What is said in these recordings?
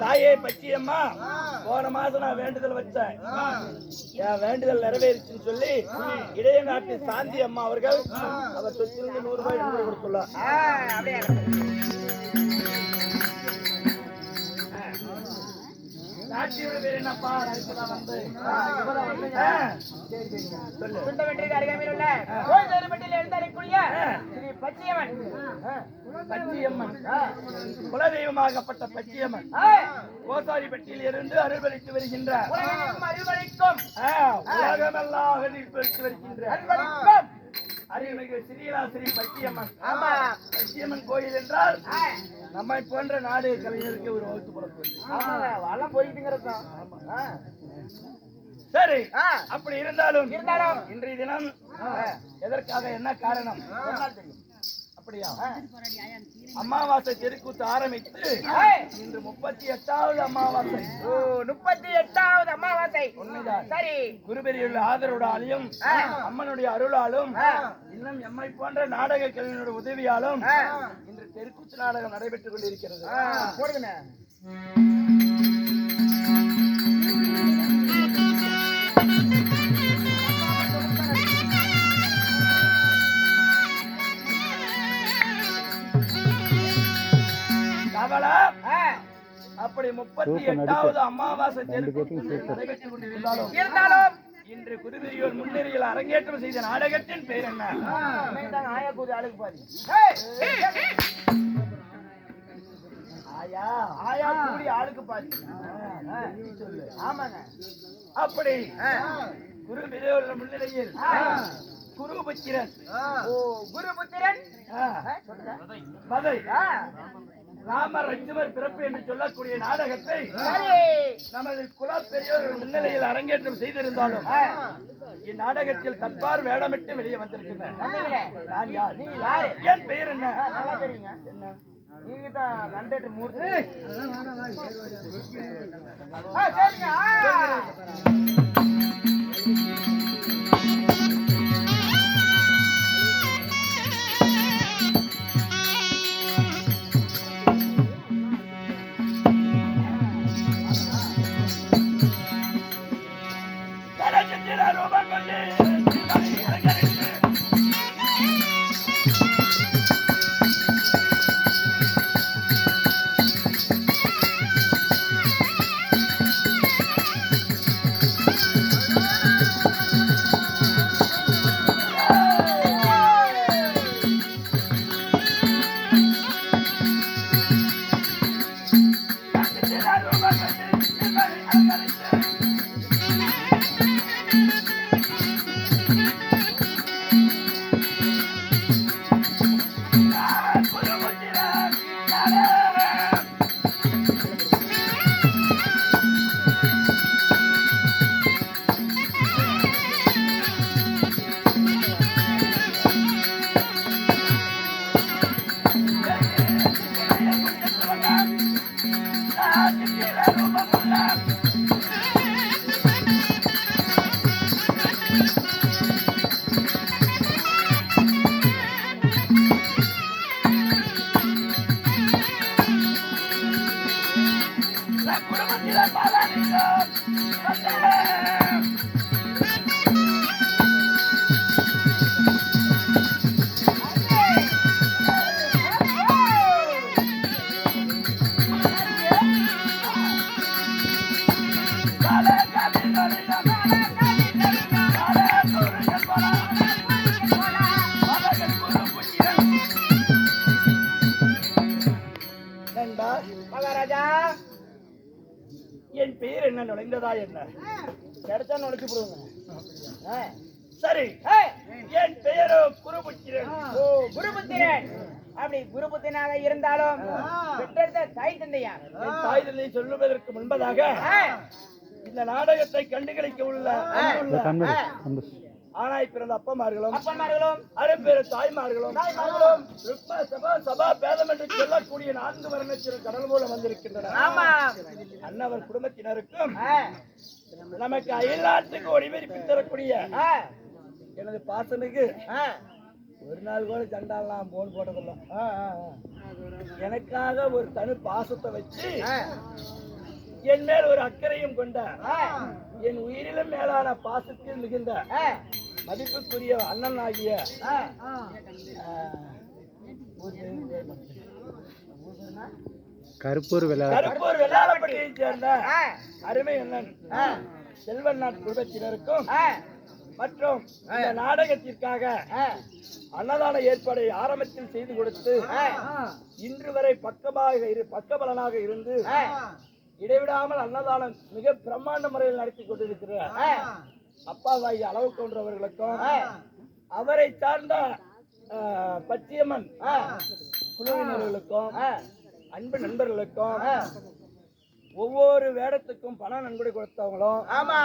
தாயே பச்சியம்மா, போன மாசம் நான் வேண்டுதல் வச்சேன். என் வேண்டுதல் நிறைவேறிச்சுன்னு சொல்லி இடையநாட்டு சாந்தி அம்மா அவர்கள் அவர் சொத்திலிருந்து 100 ரூபாய் எனக்கு கொடுத்துள்ளார். குலதெய்வமாகப்பட்ட பச்சியம்மன் கோசாரிப்பட்டியில் இருந்து அருள்பளித்து வருகின்ற உலகமெல்லாம் அருள்பளித்து வருகின்ற அருள்மிகு ஸ்ரீலாஸ்ரீ பச்சியம்மன். பச்சியம்மன் கோயில் என்றால் நம்மை போன்ற நாடு கலைஞருக்கு ஒரு வகுத்து புறப்படும் போயிட்டுங்கிறது. சரி, அப்படி இருந்தாலும் இன்றைய தினம் எதற்காக, என்ன காரணம் அப்படியா? அமாவாசை தெருக்கூத்து ஆரம்பித்து இன்று 38வது அமாவாசை. 38வது அமாவாசை. உண்மைதான். சரி, குருபெரியுள்ள ஆதரவுடாலும் அம்மனுடைய அருளாலும் இன்னும் எம்மை போன்ற நாடக கலைஞருடைய உதவியாலும் இன்று தெருக்கூத்து நாடகம் நடைபெற்றுக் கொண்டிருக்கிறது. போடுங்க. அப்படி 38வது அமாவாசை நடைபெற்றுக் கொண்டிருந்தாலும் இன்று குருபெரியோர் முன்னேறியில் அரங்கேற்றம் செய்த நாடகத்தின் பெயர் என்ன? ஆளுக்கு பாதி. ஆமாங்க. அப்படி குருபெரியோர் முன்னிலையில் குருபுத்திரன் மதை ராம ரஞ்சுவர் பிறப்பு என்று சொல்லக்கூடிய நாடகத்தை நமது குல பெரியோர்கள் முன்னிலையில் அரங்கேற்றம் செய்திருந்தாலும் இந்நாடகத்தில் தற்பார் வேடமிட்டு வெளியே வந்திருக்கிறேன். நான் யார்? என் பெயர் என்ன? என்ன? என் பெயர் என்ன? நுழைந்ததா என்ன? கிடைச்சா நுழைச்சு போடுங்க. சரி, என் பெயரோ குருபுத்திரன். ஓ, குருபுத்திரன். அப்படி குருபுத்திரனாக இருந்தாலும் பெற்றெடுத்த தாய் தந்தையா? என் தாய் தந்தை சொல்லுவதற்கு முன்பதாக இந்த நாடகத்தை கண்டுகளிக்க உள்ள ஆனாய் பிறந்த அப்பமார்களும் அரைப்பேர தாய்மார்களும் சபா பேதம் என்று சொல்லக்கூடிய 4 வருணத்தின் கடல் மூலம் வந்திருக்கின்றனர். அன்னவர் குடும்பத்தினருக்கும் நமக்கு அயல்நாட்டுக்கு ஒளிபெருப்பி தரக்கூடிய எனது பாசனுக்கு ஆ, ஒரு நாள் கூட சண்டாலாம் போன் போட்டதில்ல. எனக்காக ஒரு தனி பாசத்தை வச்சு ஆ, என் மேல் ஒரு அக்கறையும் கொண்ட ஆ, என் உயிரிலும் மேலான பாசத்தில் மிகுந்த ஆ, மதிப்புக்குரிய அண்ணன் ஆகிய ஆ. கருப்பூர் கருப்பூர் வெள்ளாளப்பட்டியைச் சேர்ந்த ஆ, அருமை அண்ணன் ஆ, செல்வன் நாட் குடும்பத்தினருக்கும் ஆ, மற்றும் இந்த நாடகத்திற்காக ஆ, அன்னதான ஏற்பாடை ஆரம்பத்தில் செய்து கொடுத்து ஆ, இன்று வரை பக்கபலனாக இருந்து ஆ, இடைவிடாமல் அன்னதானம் மிக பிரம்மாண்ட முறையில் நடத்தி கொண்டிருக்கிறார் ஆ, அப்பாவாகி அளவு கொன்றவர்களுக்கும் ஆ, அவரை சார்ந்த பச்சையம்மன் ஆ, குழுவினர்களுக்கும் ஆ, அன்பு நண்பர்களுக்கும் ஆ. ஒவ்வொரு வேடத்துக்கும் பண நன்கொடை கொடுத்தவங்களும் ஆமா.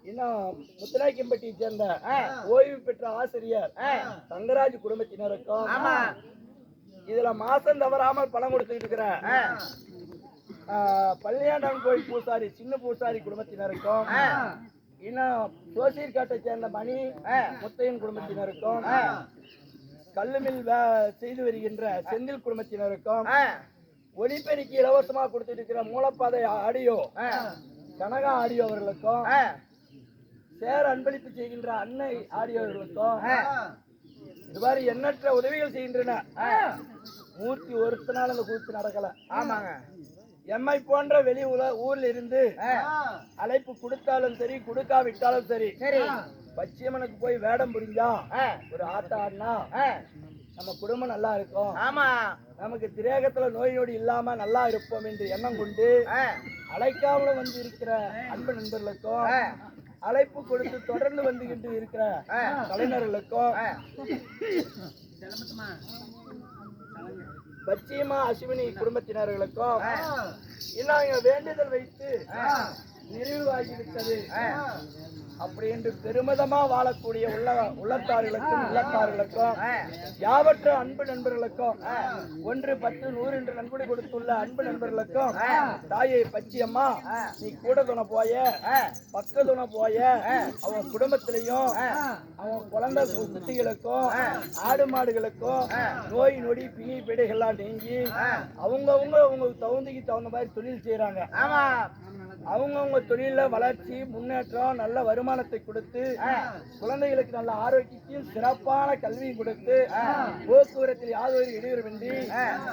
இன்னும் முத்துநாயக்கம்பட்டியை சேர்ந்த ஆ, ஓய்வு பெற்ற ஆசிரியர் ஆ, தங்கராஜ் குடும்பத்தினருக்கும் ஆமா. இதுல மாசம் தவறாமல் பணம் கொடுத்துட்டு இருக்கிற ஆ, பள்ளியாண்டம் கோயில் பூசாரி சின்ன பூசாரி குடும்பத்தினருக்கும் ஆ, இன்னும் சோசியர்காட்டை சேர்ந்த மணி முத்தையன் குடும்பத்தினருக்கும் ஆ, கல்லுமில் செய்து வருகின்ற செந்தில் குடும்பத்தினருக்கும் ஆ, ஒளிபெருக்கி இலவசமாக கொடுத்துட்டு இருக்கிற மூலப்பாதை ஆடியோ ஆ, கனகா ஆடியோ அவர்களுக்கும் ஆ, சேர் அன்பளிப்பு செய்கின்ற அன்னை ஆடியோர்களுக்கும் ஆ. இது மாதிரி எண்ணற்ற உதவிகள் செய்கின்றன. ஆ. மூர்த்தி ஒருத்தனால அந்த கூத்து நடக்கல. ஆமாங்க. எம்மை போன்ற வெளி ஊர்ல இருந்து ஆ, அழைப்பு கொடுத்தாலும் சரி கொடுக்காவிட்டாலும் சரி சரி. பச்சையம்மனுக்கு போய் வேடம் புரிஞ்சா ஆ, ஒரு ஆட்டம் ஆடினா ஆ, நம்ம குடும்பம் நல்லா இருக்கும், ஆமா. நமக்கு திரேகத்துல நோய் நொடி இல்லாம நல்லா இருப்போம் என்று எண்ணம் கொண்டு ஆ, அழைக்காமலும் வந்து இருக்கிற அன்பு நண்பர்களுக்கும் ஆ, அழைப்பு கொடுத்து தொடர்ந்து வந்துகிட்டு இருக்கிற ஆ, கலைஞர்களுக்கும் ஆ. பச்சையம்மா அஸ்வினி குடும்பத்தினர்களுக்கும் ஆ. இன்னும் இங்க வேண்டுதல் வைத்து ஆ. நிறைவாகிவிட்டது ஆ. அப்படி என்று பெருமிதமா வாழக்கூடிய உள்ளத்தார்களுக்கும் இல்லத்தார்களுக்கும் ஆ. யாவற்ற அன்பு நண்பர்களுக்கும் 1, 10, 100 என்று நன்கொடை கொடுத்துள்ள அன்பு நண்பர்களுக்கும் தாயை பச்சையம்மா நீ கூட துணை போய பக்க துணை போய அவன் குடும்பத்திலையும் அவன் குழந்தை குட்டிகளுக்கும் ஆடு மாடுகளுக்கும் நோய் நொடி பிணி பிடைகள்லாம் நீங்கி அவங்க தகுதிக்கு தகுந்த மாதிரி தொழில் செய்யறாங்க. ஆமா. அவங்கவுங்க தொழில வளர்ச்சி முன்னேற்றம் நல்ல வருமானத்தை கொடுத்து குழந்தைகளுக்கு நல்ல ஆரோக்கியத்தையும் சிறப்பான கல்வியும் கொடுத்து போக்குவரத்தில் யாதொரு இடையூறுமின்றி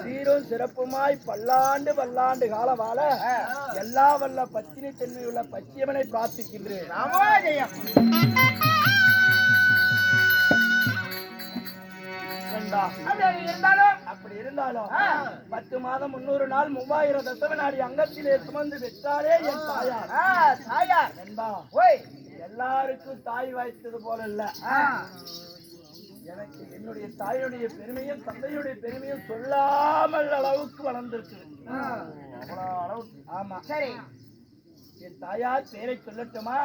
சீரும் சிறப்புமாய் பல்லாண்டு காலம் வாழ எல்லா வல்ல பத்தினி தன்மையுள்ள பச்சையம்மனை பிரார்த்திக்கின்றேன். அப்படி இருந்தாலும் 10 மாதம் 300 நாள் 3000 தசம நாடி அங்கத்திலே சுமந்து பெற்றாலே என் தாயார். தாயார் என்பா ஓய் எல்லாருக்கும் தாய் வாய்த்தது போல இல்ல, எனக்கு என்னுடைய தாயுடைய பெருமையும் தந்தையுடைய பெருமையும் சொல்லாமல் அளவுக்கு வளர்ந்திருக்கு. அவ்வளவு அளவுக்கு. ஆமா. சரி. என் தாயார் பேரை சொல்லட்டுமா?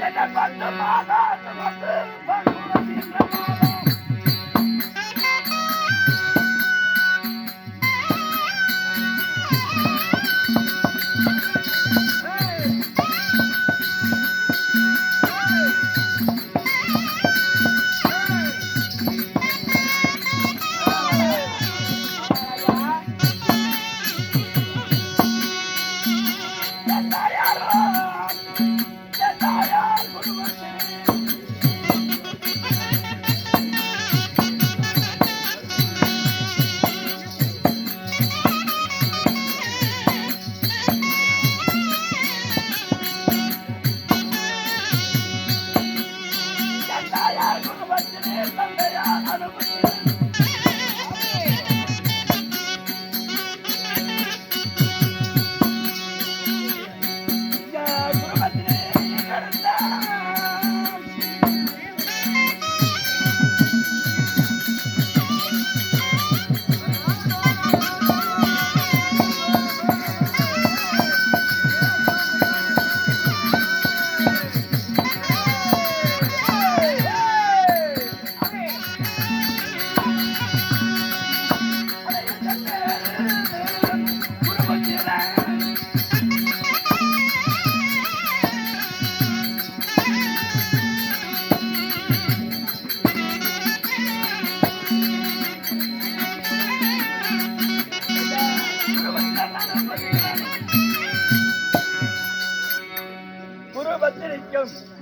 என்ன பண்ண மாதா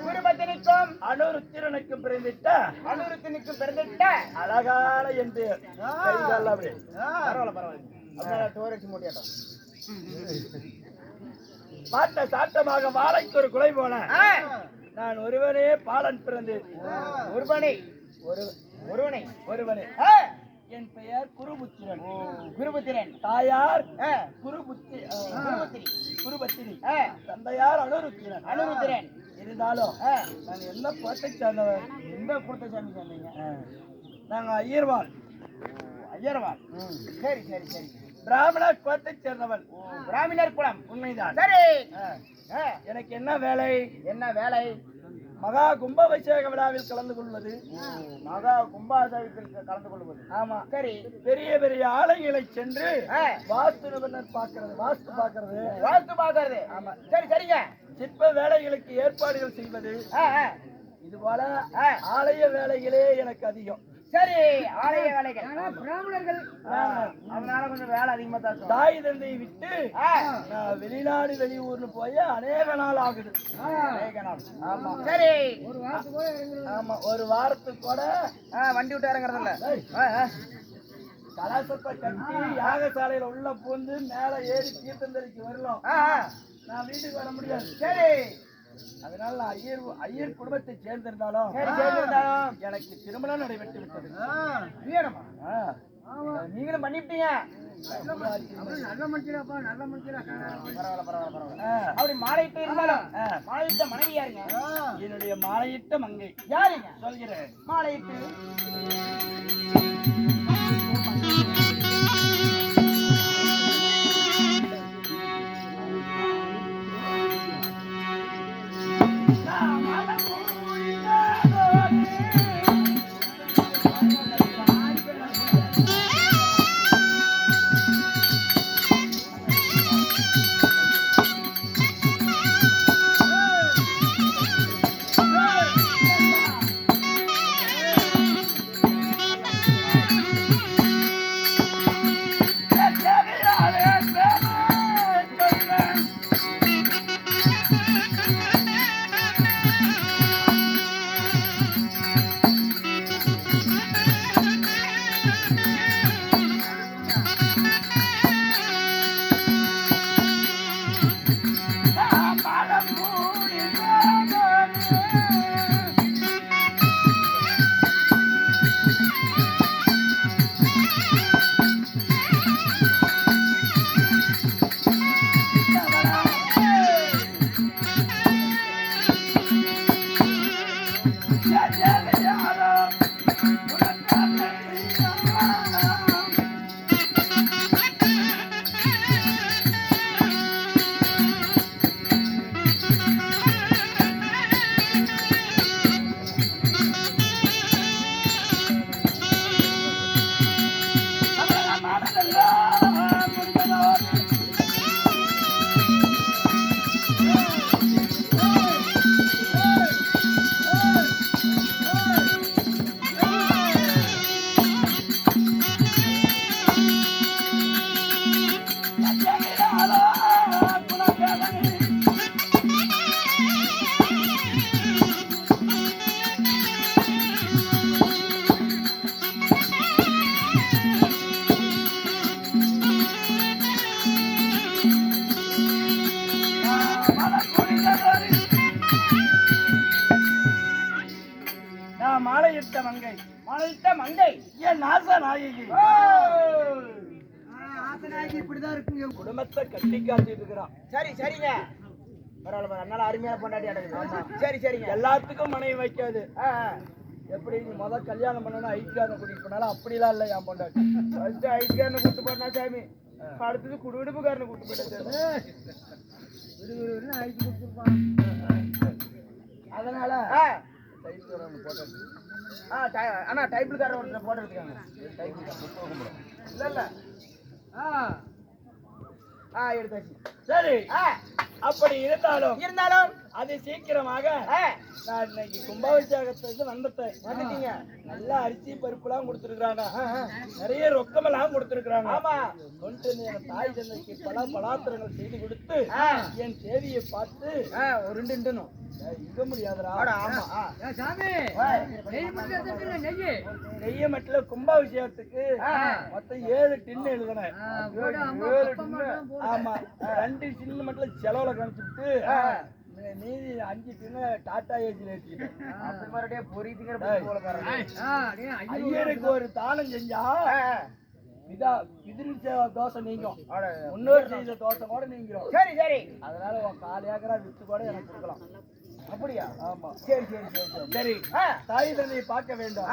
குருபத்தினிக்கும் அனுருத்திரனுக்கும் பிறந்திட்ட அனுருத்தினுக்கும் பிறந்திட்ட அழகான என்று கைகால் அப்படி பரவாயில்ல பரவாயில்ல அப்படியே டோர் அடிச்சு மூட்டியாட்டம் மாட்ட சாட்டமாக வாழைக்கு ஒரு குலை போன நான் ஒருவனே பாலன் பிறந்தேன். ஒருவனே ஒருவனே ஒருவனே என் பெயர் குருபுத்திரன். குருபுத்திரன். தாயார் குருபத்தினி. தந்தையார் அனுருத்திரன். அனுருத்திரன். இருந்தாலும் நான் என்ன கோட்டை சார்ந்தவர்? எந்த கோட்டை சாமி சார்ந்தீங்க? நாங்க ஐயர்வாள். ஐயர்வாள். சரி சரி சரி. பிராமணர் கோட்டை சேர்ந்தவள். பிராமணர் குலம். உண்மைதான். சரி. எனக்கு என்ன வேலை? என்ன வேலை? மகா கும்பாபிஷேக விழாவில் கலந்து கொள்வது. மகா கும்பாபிஷேகத்தில் கலந்து கொள்வது. ஆமா. சரி. பெரிய பெரிய ஆலயங்களை சென்று வாஸ்து நிபுணர் பார்க்கிறது. வாஸ்து பார்க்கறது. ஆமா. சரி சரிங்க. சிற்ப வேலைகளுக்கு ஏற்பாடுகள் செய்வது. இது போல ஆலய வேலைகளே எனக்கு அதிகம். சரி. ஆலய வேலைகள் பிராமணர்கள் அதனால கொஞ்சம் வேலை அதிகமா தான். தாய் தந்தையை விட்டு நான் வெளிநாடு வெளியூர்னு போய் அநேக நாள் ஆகுது. ஆமா. சரி. ஆமா. ஒரு வாரத்துக்கு கூட வண்டி விட்டு இறங்குறது இல்ல. கலசத்தை கட்டி யாகசாலையில உள்ள பூந்து மேல ஏறி தீர்த்தந்தரிக்கு வரலாம். நான் வீட்டுக்கு வர முடியாது. சரி. அதனால ஐயர் குடும்பத்தை சேர்ந்திருந்தாலும் எனக்கு திருமணம் நடைபெற்று விட்டது. நீங்களும் பண்ணிவிட்டீங்க. அப்படி மாலையிட்டு இருந்தாலும் மாலையிட்ட மனைவி யாருங்க? என்னுடைய மாலையிட்ட மங்கை. யாருங்க? சொல்கிறேன். மாலையிட்டு மாலையிட்ட மங்கை. மாலையிட்ட மங்கை. ஏன் நாச நாயகி. இப்படிதான் இருக்குங்க. குடும்பத்தை கட்டி காத்திட்டு இருக்கிறான். சரி சரிங்க. பரவாயில்ல. அதனால அருமையான பொண்டாட்டி அடங்குது. சரி சரிங்க. எல்லாத்துக்கும் மனைவி வைக்காது. எப்படி நீ கல்யாணம் பண்ணணும் ஐஸ்காரனை கூட்டிட்டு போனாலும் அப்படிலாம் இல்லை. என் பொண்டாட்டி ஃபர்ஸ்ட் ஐஸ்காரனை கூட்டு போனா சாமி, அடுத்தது குடுவிடுப்புக்காரனை கூட்டு போயிட்டேன். ஐஸ் கொடுத்துருப்பான். அதனால ஆனா டைப்பிள்காரன் ஒருத்தர் போட்டோ எடுத்துக்காங்க. இல்ல இல்ல எடுத்தாச்சு. சரி. அப்படி இருந்தாலும் அது சீக்கிரமாக நான் இன்னைக்கு கும்பாபிஷேகத்துக்கு வந்துட்டீங்க. நல்லா அரிசி பருப்புலாம் கொடுத்துருக்காங்க. நிறைய ரொக்கமெல்லாம் கொடுத்துருக்காங்க. ஆமா. கொண்டு என் தாய் தந்தைக்கு பல பலாத்திரங்கள் செய்து கொடுத்து என் தேவியை பார்த்து ஒரு 2 இங்க முடியாதுடா. ஆமா நெய்ய மட்டில கும்பாபிஷேகத்துக்கு மொத்தம் 7 டின்னு எழுதுனேன். ஆமா 2 டின்னு மட்டும் செலவுல கணிச்சுட்டு மீதி 5 டின்னு டாடா ஏஜில் ஏற்றிக்கிட்டேன். அப்படி மறுபடியும் பொறித்துக்கிற போல ஐயருக்கு ஒரு தானம் செஞ்சா தோசை நீங்கும், முன்னோர் செய்த தோசை கூட நீங்கிறோம். சரி சரி, அதனால உன் 4 ஏக்கரா வித்து கூட எனக்கு கொடுக்கலாம். அப்படியா? ஆமா சரி சரி சரி சரி. தாய் தந்தையை பார்க்க வேண்டும்.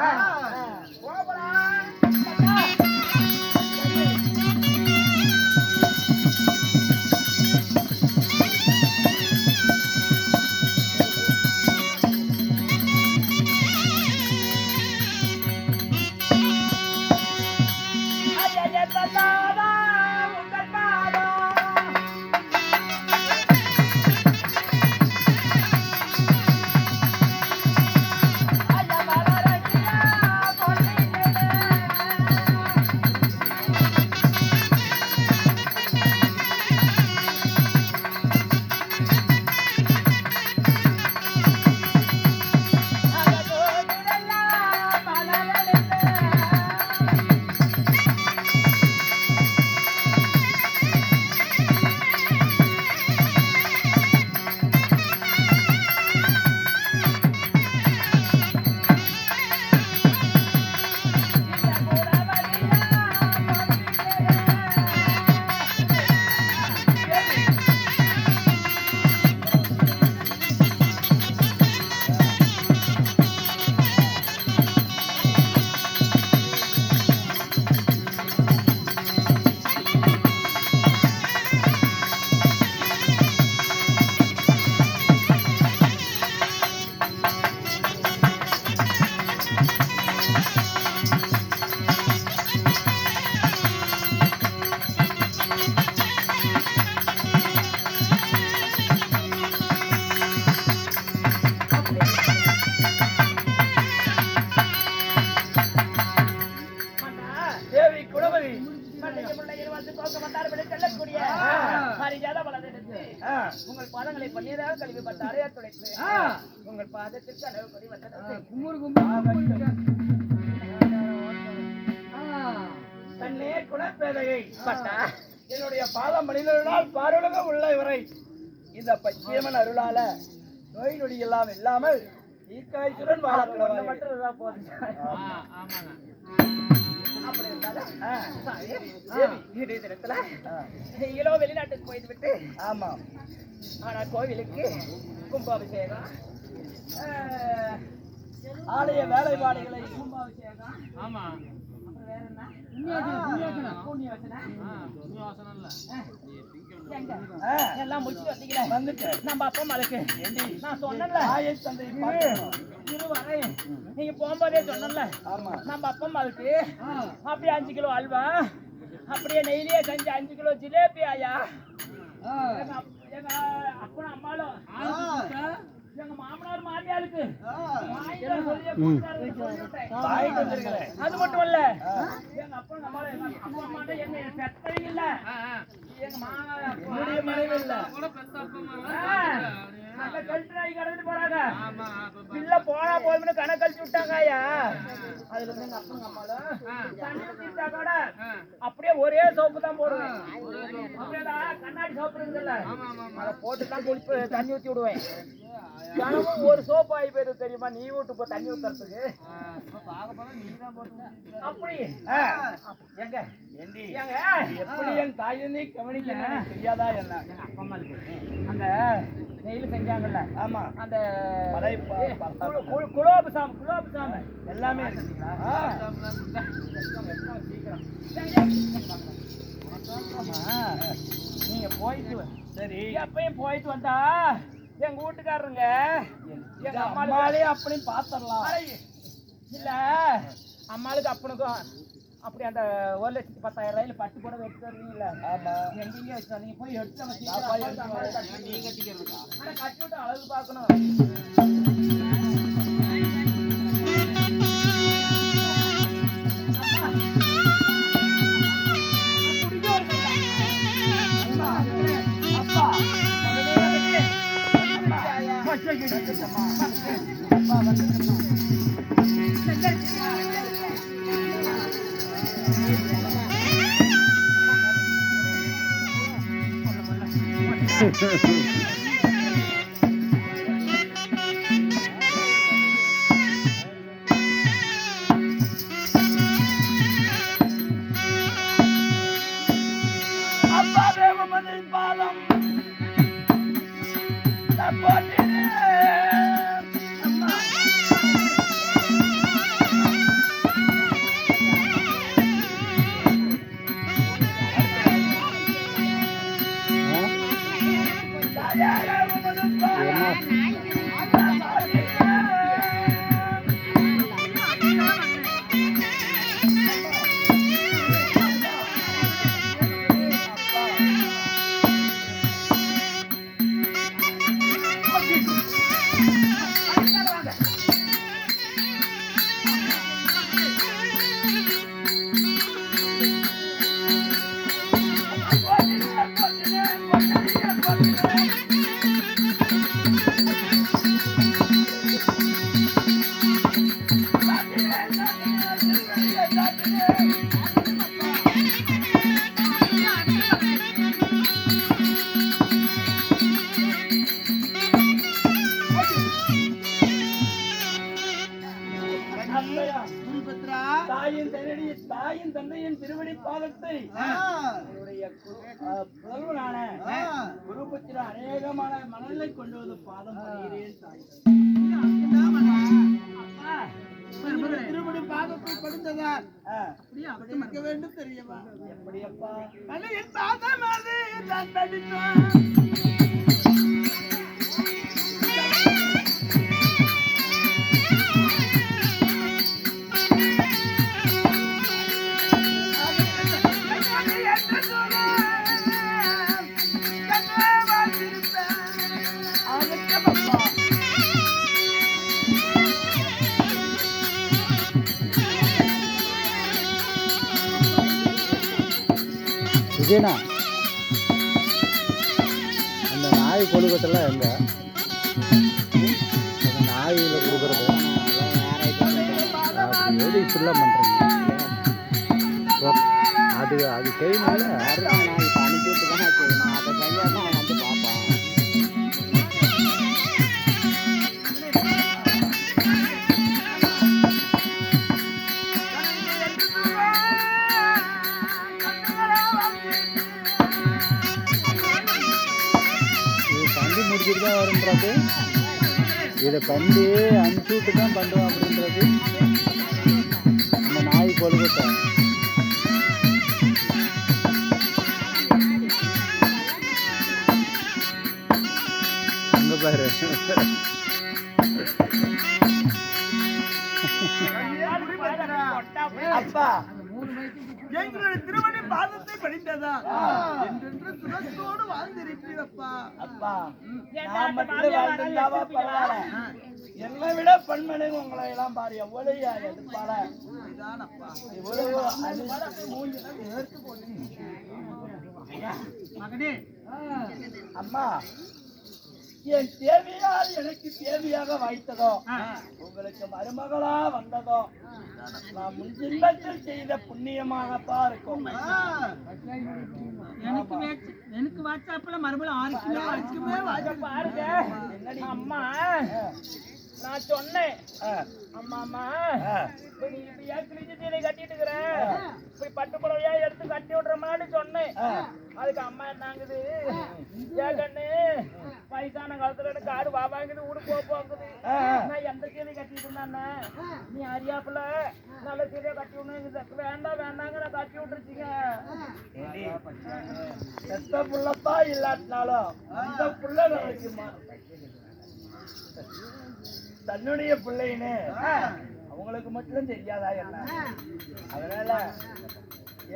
உங்கள் பாதங்களை பன்னீராக கழுவிப்பட்ட அறையா துடைத்து உங்கள் பாதத்திற்கு அளவு கொடி வந்தது. தன்னே குலப்பேதையை பட்டா என்னுடைய பாதம் மனிதர்களால் பாருலக உள்ள இவரை இந்த பச்சையம்மன் அருளால நோய் நொடி எல்லாம் இல்லாமல் ஈக்காய்ச்சுடன் வாழக்கூடாது மட்டும் போதும். அப்படி இருந்தாலும் வெளிநாட்டுக்கு போயிட்டு விட்டு ஆமா, ஆனா கோவிலுக்கு கும்பாபிஷேகம் ஆலய வேலைப்பாடுகளை கும்பாபிஷேகம் ஆமா அப்புறம் வேற என்ன புண்ணியவசன எல்லாம் முடிச்சு வந்தீங்களே வந்துட்டேன். நம்ம அப்பா அம்மாளுக்கு நான் சொன்னேன்ல ஆயை தந்தை வரேன் நீங்க போகும்போதே சொன்னேன்ல ஆமா நம்ம அப்பா அம்மாளுக்கு அப்படியே 5 கிலோ அல்வா அப்படியே நெய்லியே செஞ்சு 5 கிலோ ஜிலேபி ஆயா எங்க அப்பனும் அம்மாளும் எங்க மாமனார் மாமியாருக்கு அது மட்டும் இல்ல எங்க அப்பனும் அம்மாவும் எங்க அப்பா அம்மா என்ன பெத்தவே இல்ல எங்க மாமனார் மனைவி இல்ல அந்த கல்ட்ராய் கடந்து போறாங்க பிள்ளை போனா போதும்னு கணக்கு கழிச்சு விட்டாங்க ஐயா. அதுல இருந்து எங்க அப்பா அம்மாலும் தண்ணி ஊத்திட்டா கூட அப்படியே ஒரே சோப்பு தான் போடுவேன். அப்படியேதான் கண்ணாடி சோப்பு இருக்குல்ல அதை போட்டு தான் குளிப்பு தண்ணி ஊத்தி விடுவேன். தினமும் ஒரு சோப்பு ஆகி போயிடுது தெரியுமா நீ வீட்டு போ தண்ணி ஊத்துறதுக்கு. அப்படி எங்க எங்க எப்படி என் தாயினே கவனிக்க தெரியாதா என்ன அப்பா அம்மாளுக்கு அந்த நெய்ல செஞ்சாங்கல்ல ஆமா அந்த குலோபு சாம எல்லாமே நீங்க போயிட்டு சரி எப்பயும் போயிட்டு வந்தா எங்க வீட்டுக்காரருங்க எங்க அம்மாலே அப்படி பாத்திரலாம் இல்ல அம்மாளுக்கு அப்பனுக்கும் அப்படி அந்த 1,10,000 ரூபாயில பட்டு கூட எடுத்து வருவீங்கல்ல எங்கேயும் வச்சு நீங்க போய் எடுத்து ஆனா கட்டி விட்டு அழகு பார்க்கணும். அப்பா அப்பா தேவமணி பாதம் போட்டினே அம்மா தாயின் தந்தையின் திருவடி பாதத்தை என்னுடைய புதல்வனான குருபுத்திர அநேகமான மணலை கொண்டு வந்து பாதம் பண்ணுகிறேன் தாய். திருவடி பாதத்தை கொடுத்ததால் அப்படி இருக்க வேண்டும் தெரியவா? எப்படியப்பா பாதம் அது தான் படித்தோம். விஜயனா அந்த நாய் கொழுக்கட்டெல்லாம் எங்க அந்த நாயில கொடுக்குறது எப்படி இப்படிலாம் பண்றீங்க? அது அது செய்யணும்ல. நாய் அனுப்பிட்டு தான் செய்யணும். அதை சரியாக தான் வந்து பார்ப்பான். தான் வருன்றது இதை பண்டி அனுப்பிச்சு விட்டு தான் பண்ணுவோம் அப்படின்றது அந்த நாய் கொழுக்கட்டை. அங்க பாரு அப்பா எங்களுடைய திருமணி பாதத்தை படித்ததா என்றென்று சுகத்தோடு வாழ்ந்திருப்பீரப்பா. அப்பா நான் மட்டும் வாழ்ந்திருந்தாவா பரவாயில்ல, என்னை விட பண்மனை உங்களை எல்லாம் பாரு எவ்வளவு எடுப்பாள இவ்வளவு அம்மா என் தேவையால் எனக்கு தேவையாக வாய்த்ததோ உங்களுக்கு மருமகளா வந்ததோ நான் முன்ஜென்மத்தில் செய்த புண்ணியமாகப்பா இருக்கும். எனக்கு வாட்ஸ்அப்ல மறுபடியும் 6 கிலோ பாருங்க. அம்மா நான் சொன்னேன் அம்மா கிழிஞ்சு கட்டிட்டு இருக்கிறேன், இப்படி பட்டு புடவையா எடுத்து கட்டி விடுறமான்னு சொன்னேன். அதுக்கு அம்மா என்னங்குது, ஏன் கண்ணு வயசான காலத்துல எனக்கு ஆடு வாங்குது ஊடு போங்குது, நான் எந்த சீலை கட்டிட்டு இருந்தானே நீ அறியாப்புல நல்ல சீலையா கட்டி விடணும், வேண்டாம் வேண்டாங்க நான் கட்டி விட்டுருச்சிங்க. செத்த புள்ளப்பா இல்லாட்டினாலும் அந்த புள்ள நாளைக்குமா தன்னுடைய பிள்ளைன்னு அவங்களுக்கு மட்டும் தெரியாதா என்ன? அதனால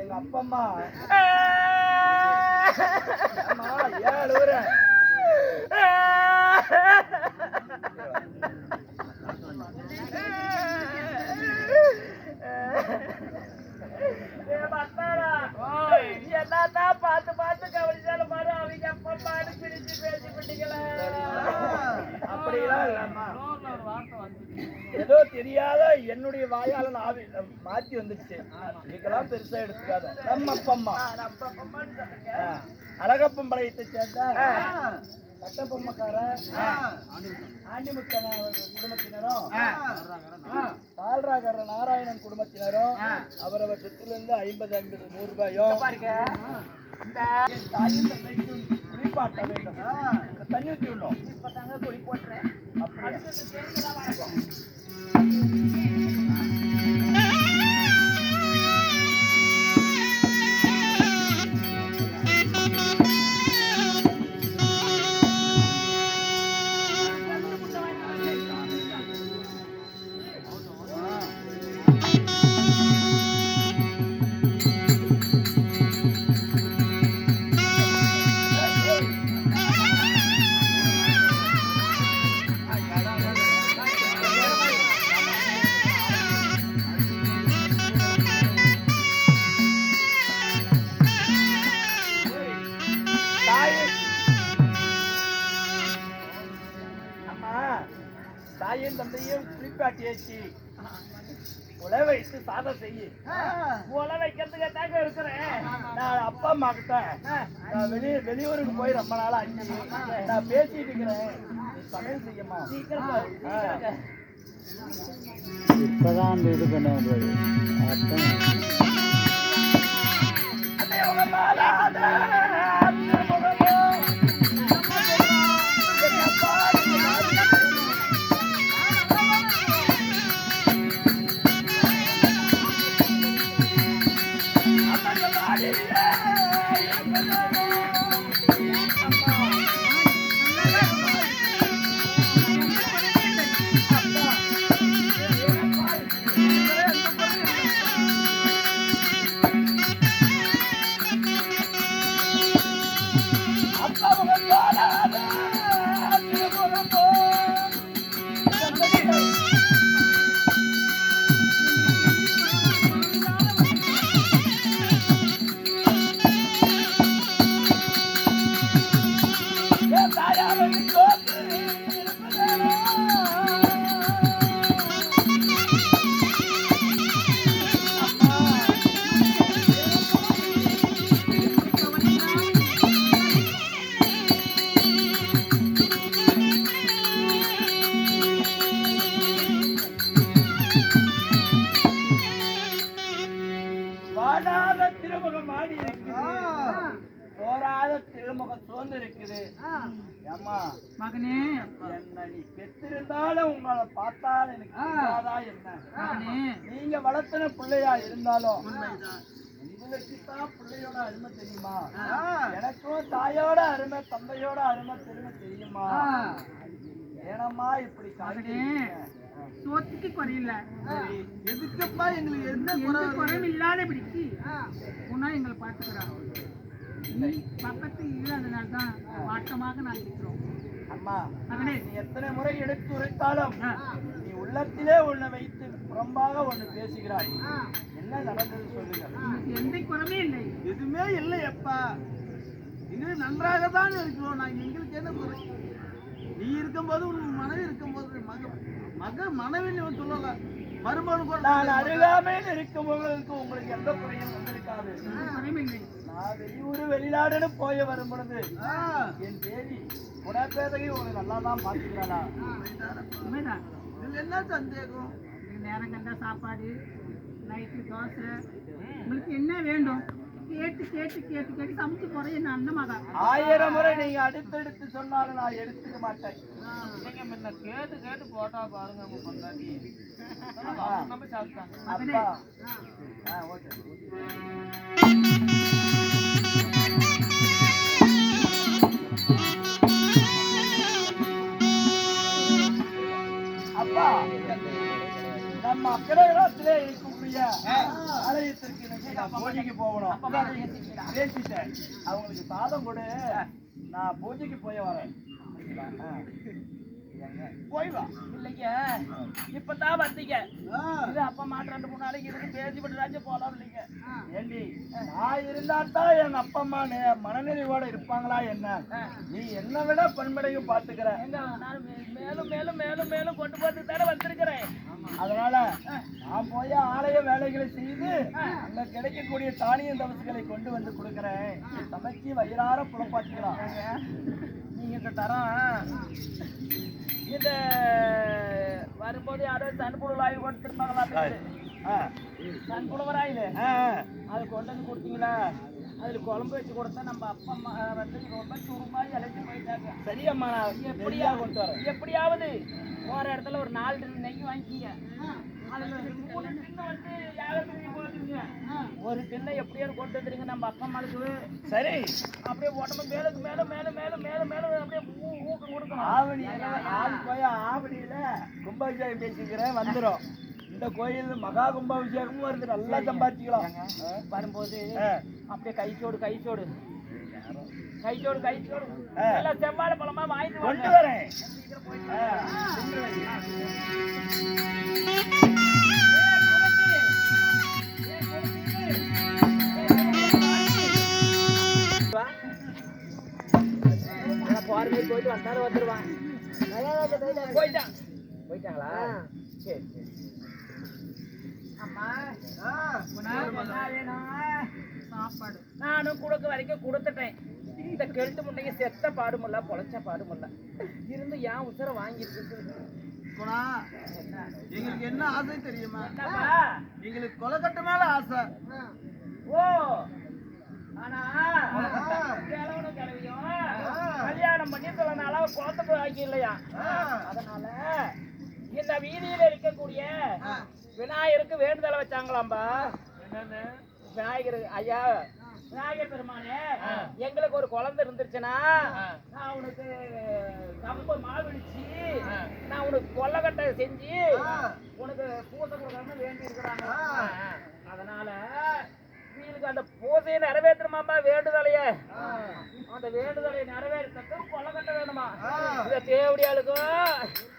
எங்க அப்பா அம்மா ஏன் அழுவுற? என்னதான் பார்த்து பார்த்து கவனிச்சாலும் பாரு அவங்க அப்பா பிடிச்சு பேசி விட்டீங்களா? அப்படிலாம் ஏதோ தெரியாத என்னுடைய வாயால மாத்தி வந்துருச்சு. இதுக்கெல்லாம் பெருசா எடுத்துக்காத. நம்ம அப்பம்மா அழகப்பம் பாளையத்தை சேர்ந்த கட்டபொம்மக்கார ஆண்டிமுத்தன குடும்பத்தினரும் கால்ராகர நாராயணன் குடும்பத்தினரும் அவரவர் சொத்திலிருந்து 50 100 ரூபாயும் குளிப்பாட்ட வேண்டும். தண்ணி ஊற்றி விடணும். இப்பதாங்க குளி போட்டுறேன். தாயும் தந்தையும் குளிப்பாட்டி ஏற்றி உழை வைத்து சாதம் செய்ய. உலை வைக்கிறதுக்கு தாங்க இருக்கிறேன். நான் அப்பா அம்மா கிட்ட நான் வெளியூருக்கு போய் ரொம்ப நாள் ஆச்சு. நான் பேசிட்டு இருக்கிறேன். சமையல் செய்யமா இப்பதான் அந்த இது பண்ண முடியாது. திருமுகம் ஆடி இருக்குது. போராத திருமுகம் சோர்ந்து இருக்குது. அம்மா மகனே, என்ன நீ பெற்றிருந்தாலும் உங்களை பார்த்தால் எனக்கு தெரியாதா என்ன? நீங்க வளர்த்தின பிள்ளையா இருந்தாலும் உங்களுக்குத்தான் பிள்ளையோட அருமை தெரியுமா? எனக்கும் தாயோட அருமை தந்தையோட அருமை தெரியுமா? ஏனம்மா இப்படி சோத்துக்கு குறையில்ல. எதுக்குப்பா எங்களுக்கு எந்த குறையும் இல்லாத பிடிச்சி உன்னா எங்களை பார்த்துக்கிறாங்க. நீ பக்கத்து இல்லாதனால தான் வாட்டமாக நான் இருக்கிறோம். அம்மா நீ எத்தனை முறை எடுத்து உரைத்தாலும் நீ உள்ளத்திலே ஒண்ணு வைத்து புறம்பாக ஒண்ணு பேசுகிறாய். என்ன நடந்தது சொல்லுங்க. எந்த குறையுமே இல்லை. எதுவுமே இல்லை அப்பா. இது நன்றாக தான் இருக்கிறோம். நாங்க எங்களுக்கு என்ன குறை? நீ இருக்கும்போது உன் மனைவி இருக்கும்போது மனைவி சொல்லல மருமகன் நான் அருகாமையில் இருக்கும்போது உங்களுக்கு எந்த குறையும் வந்திருக்காது. நான் வெளியூர் வெளிநாடுன்னு போய் வரும் பொழுது என் தேவி குணப்பேதகை உங்களை நல்லா தான் பார்த்துக்கிறாளா? என்ன சந்தேகம்? நேரம் கண்ட சாப்பாடு, நைட்டு தோசை, உங்களுக்கு என்ன வேண்டும் கேட்டு கேட்டு கேட்டு கேட்டு சமைச்சு போறேன். என்ன அந்த மகன் 1000 முறை நீங்க அடுத்தடுத்து சொன்னாலும் நான் எடுத்துக்க மாட்டேன். நீங்க முன்ன கேட்டு கேட்டு போட்டா பாருங்க. நம்ம பொண்டாட்டி நம்ம சாப்பிட்டாங்க. அப்பா அப்பா நம்ம அக்கடகத்திலே இருக்கக்கூடிய ஆலயத்திற்கு பூஜைக்கு போகணும். பேசிட்டேன். அவங்களுக்கு சாதம் கொடு, நான் பூஜைக்கு போய் வரேன். போய் வா. இல்லைங்க இப்பதான் வந்தீங்க இது அப்பா மாட்டு 2-3 நாளைக்கு இருந்து பேசிவிட்டு போலாம் இல்லைங்க. ஏண்டி நான் இருந்தாத்தான் எங்க அப்பா அம்மா மனநிறைவோட இருப்பாங்களா என்ன? நீ என்ன விட பண்படையும் பாத்துக்கிற. நான் மேலும் மேலும் மேலும் மேலும் கொண்டு போட்டு தானே வந்திருக்கிறேன். அதனால நான் போய் ஆலய வேலைகளை செய்து அங்க கிடைக்கக்கூடிய தானிய தவசுகளை கொண்டு வந்து கொடுக்கிறேன். சமைச்சு வயிறார புலப்பாச்சுக்கலாம். நீங்க இந்த தரம் இந்த வரும்போது யாரோ தன்புழு ஆய்வு கொடுத்துருப்பாங்களா? தன்புழுவராயில அது கொண்டு வந்து கொடுத்தீங்களா? அதுல குழம்பு வச்சு கொடுத்தா நம்ம அப்பா அம்மா வந்து ரொம்ப சுருமாய் இழைச்சி போயிட்டாங்க. சரியம்மா, எப்படியா கொண்டு வர எப்படியாவது போற இடத்துல ஒரு 4 டின் நெய் வாங்கிக்கிங்க. அதுல 3 டின்னு வந்து யாகத்துக்கு போட்டுருங்க. ஒரு டின்னை எப்படியாவது கொண்டு வந்துருங்க நம்ம அப்பா அம்மாவுக்கு. சரி, அப்படியே உடம்பு மேலுக்கு மேல மேல மேல மேல மேல அப்படியே ஊக்கம் கொடுக்கணும். ஆவணியில கும்பாபிஷேகம் பேசிக்கிறேன் வந்துடும். இந்த கோயில் மகா கும்பாபிஷேகமும் வருது. நல்லா சம்பாதிக்கலாம். வரும்போது அப்படியே கைச்சோடு கைச்சோடு கைச்சோடு கைச்சோடு நல்லா செவ்வாழை பழமா வாங்கிட்டு கொண்டு வரேன். போறவே போயிட்டு வந்தாலும் வந்துருவான். போயிட்டாங்களா? சரி சரி. அம்மா சாப்பாடு நானும் கொடுக்க வரைக்கும் கொடுத்துட்டேன். இந்த கெழுத்து முட்டைங்க செத்த பாடுமில்ல பொழைச்ச பாடுமில்ல இருந்து ஏன் உசரை வாங்கிட்டு எங்களுக்கு என்ன ஆசை தெரியுமா? என்னப்பா? எங்களுக்கு கொலைக்கட்டு மேல ஆசை. ஓ ஆனா கிழவனும் கிழவியும் கல்யாணம் பண்ணி சில நாளா குளத்துக்கு ஆக்கி இல்லையா? அதனால இந்த வீதியில இருக்கக்கூடிய விநாயகருக்கு வேண்டுதலை வச்சாங்களாம்பா. என்னன்னு? விநாயகர் ஐயா, விநாயகர் பெருமானே, எங்களுக்கு ஒரு குழந்தை இருந்துருச்சுன்னா நான் உனக்கு கம்பு மாவிடிச்சு நான் உனக்கு கொல்லக்கட்டை செஞ்சு உனக்கு பூசை கொடுக்கணும்னு வேண்டி இருக்கிறாங்க. அதனால வீலுக்கு அந்த பூசையை நிறைவேற்றமாம்பா வேண்டுதலைய. அந்த வேண்டுதலை நிறைவேற்றத்துக்கு கொல்லக்கட்டை வேணுமா? இத தேவடியாளுக்கும்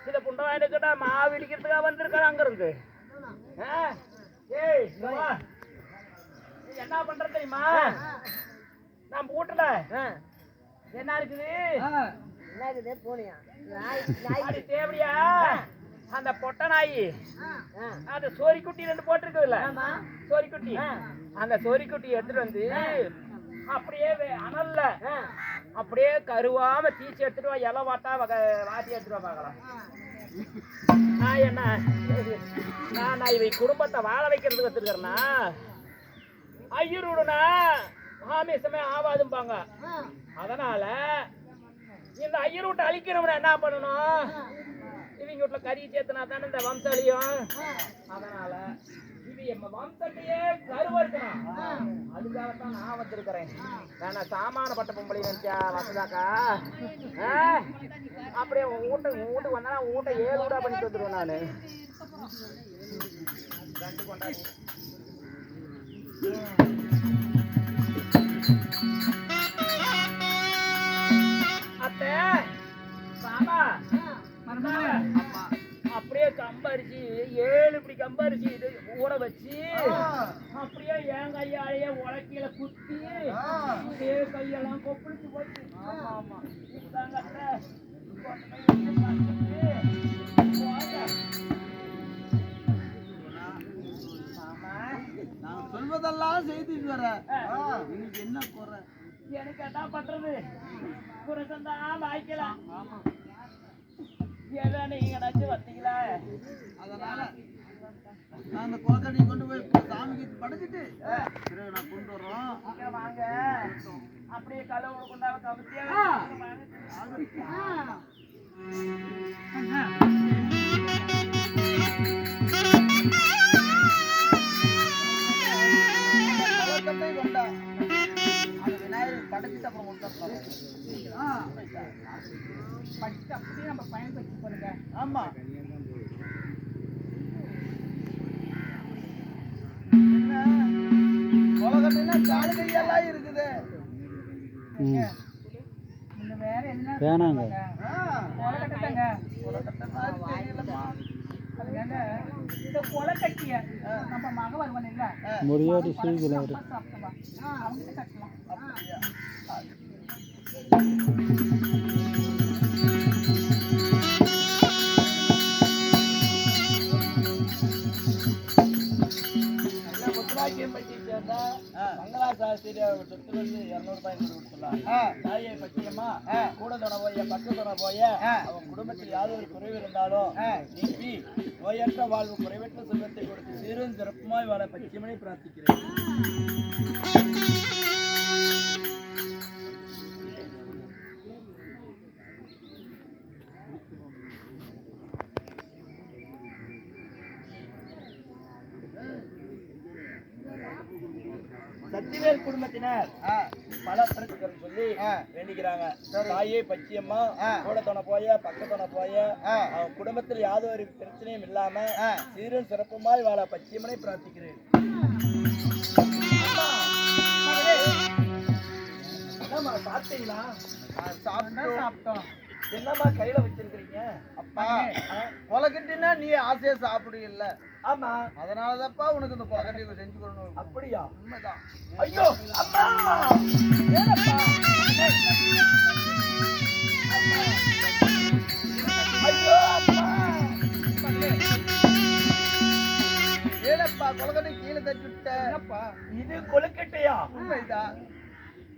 இத புண்டவாயினுக்கு மாவு இடிக்கிறதுக்காக வந்திருக்காங்க அங்க இருந்து. ஏய் என்ன பண்ற தெரியுமா? நான் வீட்டுல என்ன இருக்குது போனியா தேவடியா? அந்த பொட்டை நாய் அந்த சோரிக்குட்டி 2 போட்டிருக்குல்ல, சோரிக்குட்டி, அந்த சோரிக்குட்டி எடுத்துட்டு வந்து அப்படியே அனல்ல அப்படியே கருவாம தீச்சு எடுத்துட்டு வா. இலை வாட்டா வாட்டி எடுத்துட்டு வா பார்க்கலாம். நான் என்ன நான் இவை குடும்பத்தை வாழ வைக்கிறதுக்கு வச்சிருக்கிறேன்னா ஐயருடனா ஆமேசமே ஆவாதும்பாங்க. அதனால இந்த ஐயர் விட்டு அழிக்கிறவன என்ன பண்ணணும்? இவங்க வீட்டுல கறி சேர்த்துனா தானே இந்த வம்சாலியும். அதனால இது எம்ம வம்சத்தையே கருவறுக்கணும். அதுக்காகத்தான் நான் வந்திருக்கிறேன். வேணா சாமானப்பட்ட பொம்பளை நினைச்சா வசதாக்கா அப்படியே வீட்டுக்கு வந்தா வீட்டை 7 வீடா பண்ணிட்டு வந்துடுவேன் நானு. 2 கொண்டாடி அத்தை சாமா அப்படியே கம்பரிசி 7 இப்படி கம்பரிசி இது ஊற வச்சு அப்படியே என் கையாலேயே உலக்கையில குத்தி இதே கையெல்லாம் கொப்பளிச்சு போச்சு. ஆமா ஆமா இதுதாங்க அத்தை. நான் சொல்வதெல்லாம் செய்துட்டு வர என்ன குறை? எனக்கு என்ன பண்றது? குறைந்தான் வாய்க்கலாம். ஏதோ நீங்க நச்சு வந்தீங்களா? அதனால நான் அந்த கொலக்கட்டையை கொண்டு போய் சாமிக்கு படைச்சிட்டு பிறகு நான் கொண்டு வர்றோம். வாங்க அப்படியே கலவு கொண்டாவ கமிட்டியா கொண்டா அது விநாயகர் படைச்சிட்டு அப்புறம் கொண்டு படிச்சுட்டு அப்படியே நம்ம பயன்படுத்தி போறீங்க. ஆமா கொலக்கட்டைனா காலு கையெல்லாம் இருக்குது. இன்னும் வேற என்ன வேணாங்க. கொலக்கட்டைங்க இந்த கொலை கட்டிய நம்ம மக வருவன் இல்ல முடியாடு செய்கிறாரு சாப்பிட்டவா அவங்க கட்டலாம் முத்துராக்கியம்பட்டியை சேர்ந்த மங்களாசாஸ்திரியோட சொத்து வந்து 200 ரூபாய் கொடுத்துடலாம். தாயை பற்றியம்மா கூட துணை போய பக்க துணை போய அவன் குடும்பத்தில் யாதொரு குறைவு இருந்தாலும் நீக்கி நோயற்ற வாழ்வு குறைவற்ற செல்வத்தை கொடுத்து சீரும் சிறப்புமாய் வாழ பச்சியமனை பிரார்த்திக்கிறேன். சத்திவேல் குடும்பத்தினர் பல பிரச்சனை சொல்லி வேண்டிக்கிறாங்க. தாயே பச்சியம்மா கூட துணை போய பக்க துணை போய அவன் குடும்பத்தில் யாதொரு பிரச்சனையும் இல்லாம சீரும் சிறப்புமாய் வாழ பச்சியம்மனை பிரார்த்திக்கிறேன். என்னம்மா சாப்பிட்டீங்களா? சாப்பிட்டோம். என்னம்மா கையில வச்சிருக்கீங்க? அப்பா கொலக்கட்டினா நீ ஆசையா சாப்பிடுவீல்ல, ஆமா அதனாலதான்ப்பா உனக்கு இந்த கொலக்கட்டி செஞ்சு கொடுக்கணும். அப்படியா? உண்மைதான். ஐயோ அம்மா ஏனப்பா ஐயோ அம்மா ஏனப்பா கொலக்கட்டி கீழே தட்டி விட்ட? என்னப்பா இது கொழுக்கட்டையா? உண்மைதான்.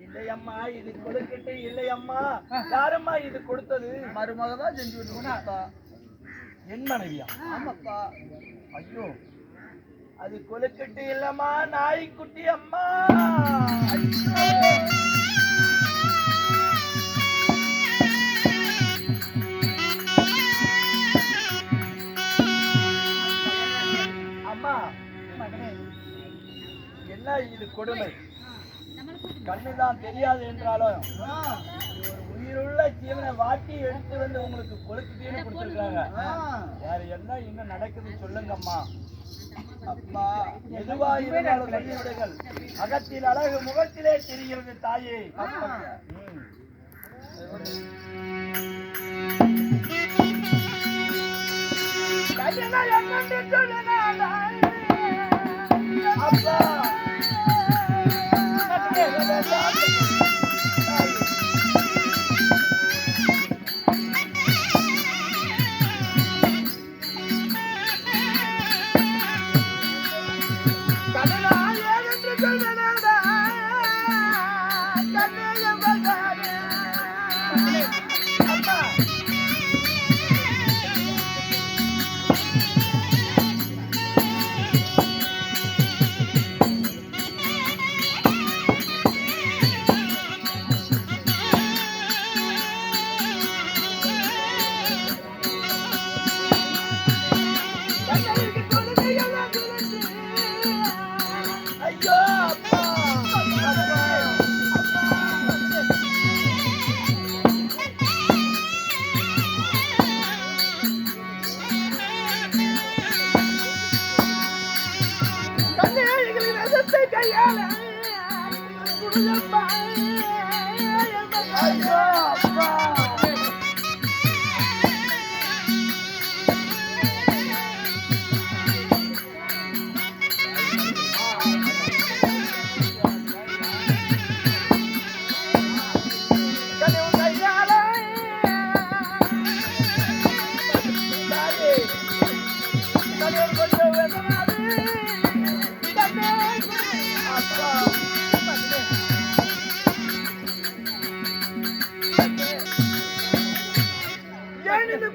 இல்லையம்மா இது கொழுக்கட்டை இல்லையம்மா. யாரம்மா இது கொடுத்தது? மருமக தான் செஞ்சு விட்டுருக்கா. என் மனைவியா? ஆமாப்பா. ஐயோ அது கொழுக்கட்டை இல்லம்மா, நாய்க்குட்டி அம்மா. அம்மா என்ன இது கொடுமை? கண்ணுதான் தெரியாது என்றாலும் ஒரு உயிருள்ள ஜீவனை வாட்டி எடுத்து வந்து உங்களுக்கு கொழுக்கட்டைன்னு கொடுத்துருக்காங்க. வேற என்ன இன்னும் நடக்குது சொல்லுங்கம்மா. அப்பா எதுவா இருந்தாலும் சொல்லிவிடுங்கள். அகத்தில் அழகு முகத்திலே தெரிகிறது தாயே. அப்பா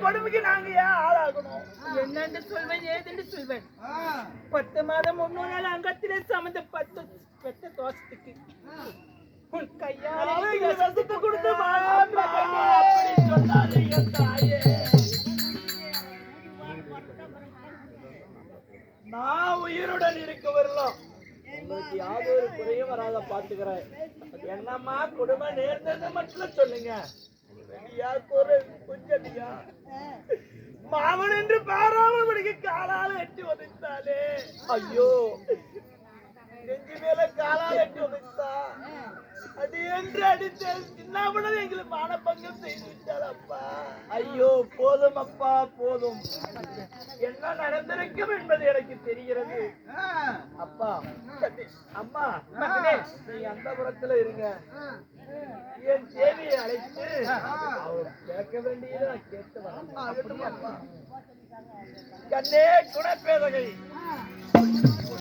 கொடுமைக்கு நாங்க ஏன் ஆளாகணும்? என்னென்று சொல்வேன் ஏதென்று சொல்வேன். 10 மாதம் 3 நாள் அங்கத்திலே சமந்த 10 பெத்த தோசத்துக்கு உன் கையாலே விஷத்தை கொடுத்து அப்படி சொல்லாதீங்க தாயே. நான் உயிருடன் இருக்க வரலாம். உங்களுக்கு யாதொரு குறையும் வராத பாத்துக்கிறேன். என்னம்மா குடும்பம் நேர்ந்தது மட்டும் சொல்லுங்க. மாமன் என்று பாராமல் படிக்க காலால் எட்டி உதைத்தாலே. ஐயோ நெஞ்சு மேல காலால் எட்டி உதைத்தா அது என்று அடித்த சின்னாபுடன் எங்களுக்கு மானபங்கம் செய்து விட்டார் அப்பா. ஐயோ போதும் அப்பா போதும். என்ன நடந்திருக்கும் என்பது எனக்கு தெரிகிறது அப்பா. அம்மா நீங்க அந்த புறத்துல இருங்க. என் தேவியை அழைத்து அவர் கேட்க வேண்டியதை நான் கேட்டு வரேன். கண்ணே குணப்பேதகை